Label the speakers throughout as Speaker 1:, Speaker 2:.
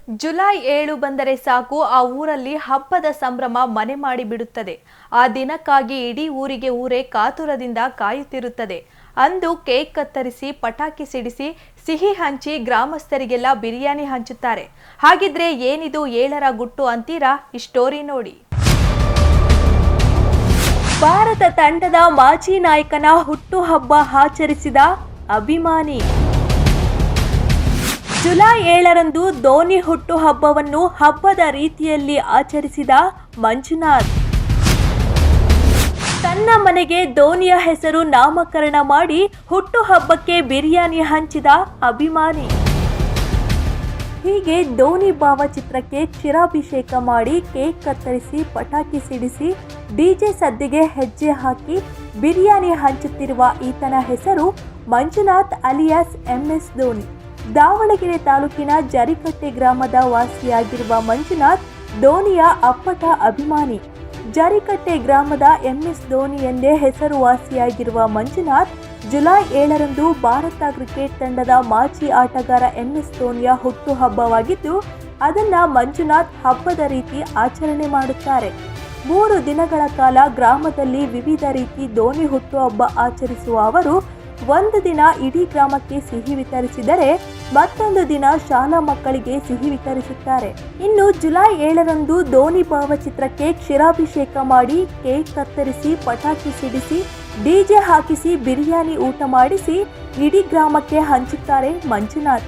Speaker 1: July 7 ಬಂದರೆ ಸಾಕು ಆ ಊರಲ್ಲಿ ಹಬ್ಬದ ಸಂಭ್ರಮ ಮನೆ ಮಾಡಿ ಬಿಡುತ್ತದೆ. ಆ ದಿನಕ್ಕಾಗಿ ಇಡೀ ಊರಿಗೆ ಊರೇ ಕಾತುರದಿಂದ ಕಾಯುತ್ತಿರುತ್ತದೆ. ಅಂದು ಕೇಕ್ ಕತ್ತರಿಸಿ ಪಟಾಕಿ ಸಿಡಿಸಿ ಸಿಹಿ ಹಂಚಿ ಗ್ರಾಮಸ್ಥರಿಗೆಲ್ಲ ಬಿರಿಯಾನಿ ಹಂಚುತ್ತಾರೆ. ಹಾಗಿದ್ರೆ ಏನಿದು 7ರ ಗುಟ್ಟು ಅಂತೀರಾ? ಈ ಸ್ಟೋರಿ ನೋಡಿ. ಭಾರತ ತಂಡದ ಮಾಜಿ ನಾಯಕನ ಹುಟ್ಟುಹಬ್ಬ ಆಚರಿಸಿದ ಅಭಿಮಾನಿ. ಜುಲೈ 7ರಂದು ಧೋನಿ ಹುಟ್ಟುಹಬ್ಬವನ್ನು ಹಬ್ಬದ ರೀತಿಯಲ್ಲಿ ಆಚರಿಸಿದ ಮಂಜುನಾಥ್. ತನ್ನ ಮನೆಗೆ ಧೋನಿಯ ಹೆಸರು ನಾಮಕರಣ ಮಾಡಿ ಹುಟ್ಟುಹಬ್ಬಕ್ಕೆ ಬಿರಿಯಾನಿ ಹಂಚಿದ ಅಭಿಮಾನಿ. ಹೀಗೆ ಧೋನಿ ಭಾವಚಿತ್ರಕ್ಕೆ ಕ್ಷೀರಾಭಿಷೇಕ ಮಾಡಿ ಕೇಕ್ ಕತ್ತರಿಸಿ ಪಟಾಕಿ ಸಿಡಿಸಿ ಡಿಜೆ ಸದ್ದಿಗೆ ಹೆಜ್ಜೆ ಹಾಕಿ ಬಿರಿಯಾನಿ ಹಂಚುತ್ತಿರುವ ಈತನ ಹೆಸರು ಮಂಜುನಾಥ್ ಅಲಿಯಾಸ್ MS ಧೋನಿ. ದಾವಣಗೆರೆ ತಾಲೂಕಿನ ಜರಿಕಟ್ಟೆ ಗ್ರಾಮದ ವಾಸಿಯಾಗಿರುವ ಮಂಜುನಾಥ್ ಧೋನಿಯ ಅಪ್ಪಟ ಅಭಿಮಾನಿ. ಜರಿಕಟ್ಟೆ ಗ್ರಾಮದ MS ಧೋನಿ ಎಂದೇ ಹೆಸರುವಾಸಿಯಾಗಿರುವ ಮಂಜುನಾಥ್ ಜುಲೈ 7ರಂದು ಭಾರತ ಕ್ರಿಕೆಟ್ ತಂಡದ ಮಾಜಿ ಆಟಗಾರ MS ಧೋನಿಯ ಹುಟ್ಟುಹಬ್ಬವಾಗಿದ್ದು ಅದನ್ನು ಮಂಜುನಾಥ್ ಹಬ್ಬದ ರೀತಿ ಆಚರಣೆ ಮಾಡುತ್ತಾರೆ. 3 ದಿನಗಳ ಕಾಲ ಗ್ರಾಮದಲ್ಲಿ ವಿವಿಧ ರೀತಿ ಧೋನಿ ಹುಟ್ಟುಹಬ್ಬ ಆಚರಿಸುವ ಅವರು ಒಂದು ದಿನ ಇಡೀ ಗ್ರಾಮಕ್ಕೆ ಸಿಹಿ ವಿತರಿಸಿದರೆ ಮತ್ತೊಂದು ದಿನ ಶಾಲಾ ಮಕ್ಕಳಿಗೆ ಸಿಹಿ ವಿತರಿಸುತ್ತಾರೆ. ಇನ್ನು ಜುಲೈ 7ರಂದು ಧೋನಿ ಭಾವಚಿತ್ರಕ್ಕೆ ಕ್ಷೀರಾಭಿಷೇಕ ಮಾಡಿ ಕೇಕ್ ಕತ್ತರಿಸಿ ಪಟಾಕಿ ಸಿಡಿಸಿ ಡಿಜೆ ಹಾಕಿಸಿ ಬಿರಿಯಾನಿ ಊಟ ಮಾಡಿಸಿ ಇಡೀ ಗ್ರಾಮಕ್ಕೆ ಹಂಚುತ್ತಾರೆ ಮಂಜುನಾಥ್.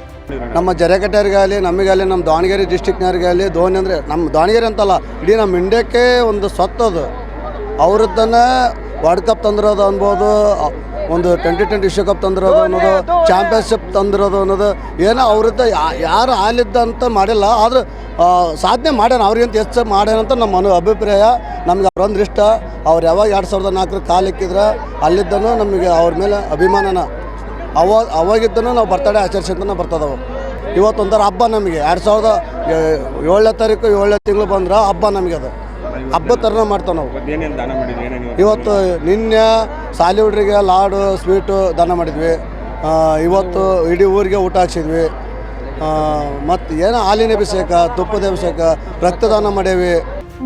Speaker 2: ನಮ್ಮ ಜರೆಕಟ್ಟೆಯವರಿಗಾಗಲಿ ನಮಗಾಗಲಿ ನಮ್ಮ ದಾವಣಗೆರೆ ಡಿಸ್ಟಿಕ್ನವ್ರಿಗಾಗಲಿ ಧೋನಿ ಅಂದರೆ ನಮ್ಮ ದಾವಣಗೆರೆ ಅಂತಲ್ಲ ಇಡೀ ನಮ್ಮ ಇಂಡಿಯಾಕ್ಕೆ ಒಂದು ಸ್ವತ್ತದು. ಅವ್ರದ್ದನ್ನು ವರ್ಲ್ಡ್ ಕಪ್ ತಂದಿರೋದು ಅನ್ಬೋದು, ಒಂದು 2020 ವಿಶ್ವಕಪ್ ತಂದಿರೋದು ಅನ್ನೋದು, ಚಾಂಪಿಯನ್ಶಿಪ್ ತಂದಿರೋದು ಅನ್ನೋದು ಏನೋ ಅವ್ರದ್ದು ಯಾರು ಆಲಿದ್ದಂತ ಮಾಡಿಲ್ಲ. ಆದ್ರೆ ಸಾಧನೆ ಮಾಡ್ಯಾನ, ಅವ್ರಿಗಂತ ಹೆಚ್ಚು ಮಾಡ್ಯಾನಂತ ನಮ್ಮ ಅಭಿಪ್ರಾಯ. ನಮ್ಗೆ ಅವ್ರೊಂದು ಇಷ್ಟ. ಅವ್ರು ಯಾವಾಗ 2004 ಕಾಲಿಕ್ಕಿದ್ರೆ ಅಲ್ಲಿದ್ದನು ನಮಗೆ ಅವ್ರ ಮೇಲೆ ಅಭಿಮಾನನ. ಅವಾಗಿದ್ದನು ನಾವು ಬರ್ತಡೇ ಆಚರಿಸಿದ್ದನು ಬರ್ತದವು. ಇವತ್ತೊಂಥರ ಹಬ್ಬ ನಮಗೆ. 2007ನೇ ತಾರೀಕು 7ನೇ ತಿಂಗಳು ಬಂದ್ರೆ ಹಬ್ಬ ನಮಗೆ. ಅದು ಹಬ್ಬ ಥರನ ಮಾಡ್ತಾವೆ ನಾವು. ಇವತ್ತು ನಿನ್ನೆ ಸಾಲಿ ಹುಡ್ರಿಗೆ ಲಾಡು ಸ್ವೀಟು ದಾನ ಮಾಡಿದ್ವಿ. ಇವತ್ತು ಇಡೀ ಊರಿಗೆ ಊಟ ಹಾಕ್ಸಿದ್ವಿ. ಮತ್ತು ಏನೋ ಹಾಲಿನ ಅಭಿಷೇಕ, ತುಪ್ಪದ ಅಭಿಷೇಕ, ರಕ್ತದಾನ ಮಾಡೇವಿ.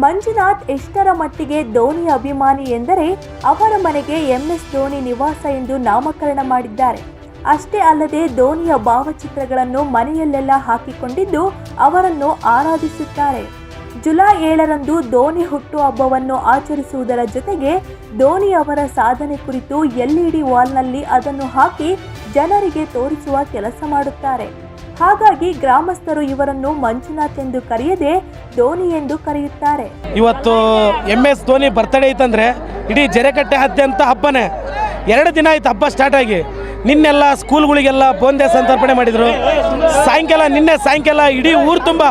Speaker 1: ಮಂಜುನಾಥ್ ಎಷ್ಟರ ಮಟ್ಟಿಗೆ ಧೋನಿ ಅಭಿಮಾನಿ ಎಂದರೆ ಅವರ ಮನೆಗೆ MS ಧೋನಿ ನಿವಾಸ ಎಂದು ನಾಮಕರಣ ಮಾಡಿದ್ದಾರೆ. ಅಷ್ಟೇ ಅಲ್ಲದೆ ಧೋನಿಯ ಭಾವಚಿತ್ರಗಳನ್ನು ಮನೆಯಲ್ಲೆಲ್ಲ ಹಾಕಿಕೊಂಡಿದ್ದು ಅವರನ್ನು ಆರಾಧಿಸುತ್ತಾರೆ. ಜುಲೈ 7ರಂದು ಧೋನಿ ಹುಟ್ಟುಹಬ್ಬವನ್ನು ಆಚರಿಸುವುದರ ಜೊತೆಗೆ ಧೋನಿ ಅವರ ಸಾಧನೆ ಕುರಿತು LED ವಾಲ್ನಲ್ಲಿ ಅದನ್ನು ಹಾಕಿ ಜನರಿಗೆ ತೋರಿಸುವ ಕೆಲಸ ಮಾಡುತ್ತಾರೆ. ಹಾಗಾಗಿ ಗ್ರಾಮಸ್ಥರು ಇವರನ್ನು ಮಂಜುನಾಥ್ ಎಂದು ಕರೆಯದೆ ಧೋನಿ ಎಂದು ಕರೆಯುತ್ತಾರೆ.
Speaker 3: ಇವತ್ತು MS ಧೋನಿ ಬರ್ತ್ಡೇ ಐತಂದ್ರೆ ಇಡೀ ಜರೆಕಟ್ಟೆಯಾದ್ಯಂತ ಹಬ್ಬನೇ. 2 ದಿನ ಆಯ್ತು ಹಬ್ಬ ಸ್ಟಾರ್ಟ್ ಆಗಿ. ನಿನ್ನೆಲ್ಲ ಸ್ಕೂಲ್ಗಳಿಗೆಲ್ಲ ಬೋಂದೆ ಸಂತರ್ಪಣೆ ಮಾಡಿದರು. ನಿನ್ನೆ ಸಾಯಂಕಾಲ ಇಡೀ ಊರು ತುಂಬ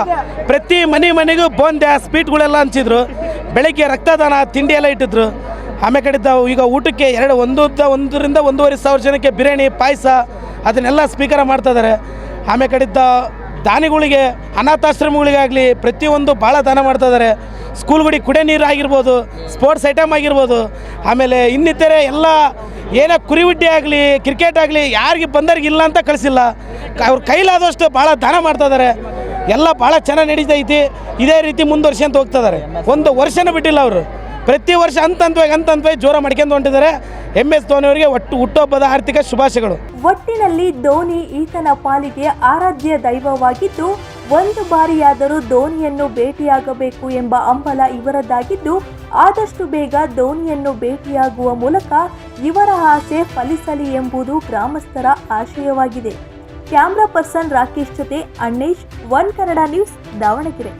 Speaker 3: ಪ್ರತಿ ಮನೆಗೂ ಬೋಂದೆ ಸ್ವೀಟ್ಗಳೆಲ್ಲ ಹಂಚಿದ್ರು. ಬೆಳಗ್ಗೆ ರಕ್ತದಾನ ತಿಂಡಿ ಎಲ್ಲ ಇಟ್ಟಿದ್ರು. ಆಮೇಲೆ ಕಡಿದ್ದ ಈಗ ಊಟಕ್ಕೆ 1ರಿಂದ 1.5 ಸಾವಿರ ಜನಕ್ಕೆ ಬಿರಿಯಾನಿ ಪಾಯಸ ಅದನ್ನೆಲ್ಲ ಸ್ವೀಕಾರ ಮಾಡ್ತಾಯಿದ್ದಾರೆ. ಆಮೇಲೆ ಕಡಿದ್ದ ದಾನಿಗಳಿಗೆ ಅನಾಥಾಶ್ರಮಗಳಿಗಾಗಲಿ ಪ್ರತಿಯೊಂದು ಭಾಳ ದಾನ ಮಾಡ್ತಾಯಿದ್ದಾರೆ. ಸ್ಕೂಲ್ಗಳಿಗೆ ಕುಡಿಯೋ ನೀರು ಆಗಿರ್ಬೋದು, ಸ್ಪೋರ್ಟ್ಸ್ ಐಟಮ್ ಆಗಿರ್ಬೋದು, ಆಮೇಲೆ ಇನ್ನಿತರೆ ಎಲ್ಲ ಏನೋ ಕುರಿವುಡ್ಡಿ ಆಗಲಿ ಕ್ರಿಕೆಟ್ ಆಗಲಿ ಯಾರಿಗೆ ಬಂದವ್ರಿಗೆ ಇಲ್ಲ ಅಂತ ಕಳಿಸಿಲ್ಲ. ಅವ್ರ ಕೈಲಾದಷ್ಟು ಭಾಳ ದಾನ ಮಾಡ್ತಾಯಿದ್ದಾರೆ. ಎಲ್ಲ ಭಾಳ ಚೆನ್ನಾಗಿ ನಡೀತೈತಿ. ಇದೇ ರೀತಿ ಮುಂದುವರ್ಸ್ಕೊಂತ ಹೋಗ್ತಿದ್ದಾರೆ. ಒಂದು ವರ್ಷನೂ ಬಿಟ್ಟಿಲ್ಲ ಅವರು. ಪ್ರತಿ ವರ್ಷ ಹಂತವಾಗಿ ಜೋರ ಮಾಡ್ಕೊಂಡು ಹೊಂಟಿದ್ದಾರೆ. MS ಧೋನಿ ಅವರಿಗೆ ಹುಟ್ಟುಹಬ್ಬದ ಆರ್ಥಿಕ ಶುಭಾಶಯಗಳು.
Speaker 1: ಒಟ್ಟಿನಲ್ಲಿ ಧೋನಿ ಈತನ ಪಾಲಿಗೆ ಆರಾಧ್ಯ ದೈವವಾಗಿದ್ದು ಒಂದು ಬಾರಿಯಾದರೂ ಧೋನಿಯನ್ನು ಭೇಟಿಯಾಗಬೇಕು ಎಂಬ ಹಂಬಲ ಇವರದ್ದಾಗಿದ್ದು ಆದಷ್ಟು ಬೇಗ ಧೋನಿಯನ್ನು ಭೇಟಿಯಾಗುವ ಮೂಲಕ ಇವರ ಆಸೆ ಫಲಿಸಲಿ ಎಂಬುದು ಗ್ರಾಮಸ್ಥರ ಆಶಯವಾಗಿದೆ. ಕ್ಯಾಮ್ರಾ ಪರ್ಸನ್ ರಾಕೇಶ್ ಜೊತೆ ಅಣ್ಣೇಶ್, ಒನ್ ಕನ್ನಡ ನ್ಯೂಸ್, ದಾವಣಗೆರೆ.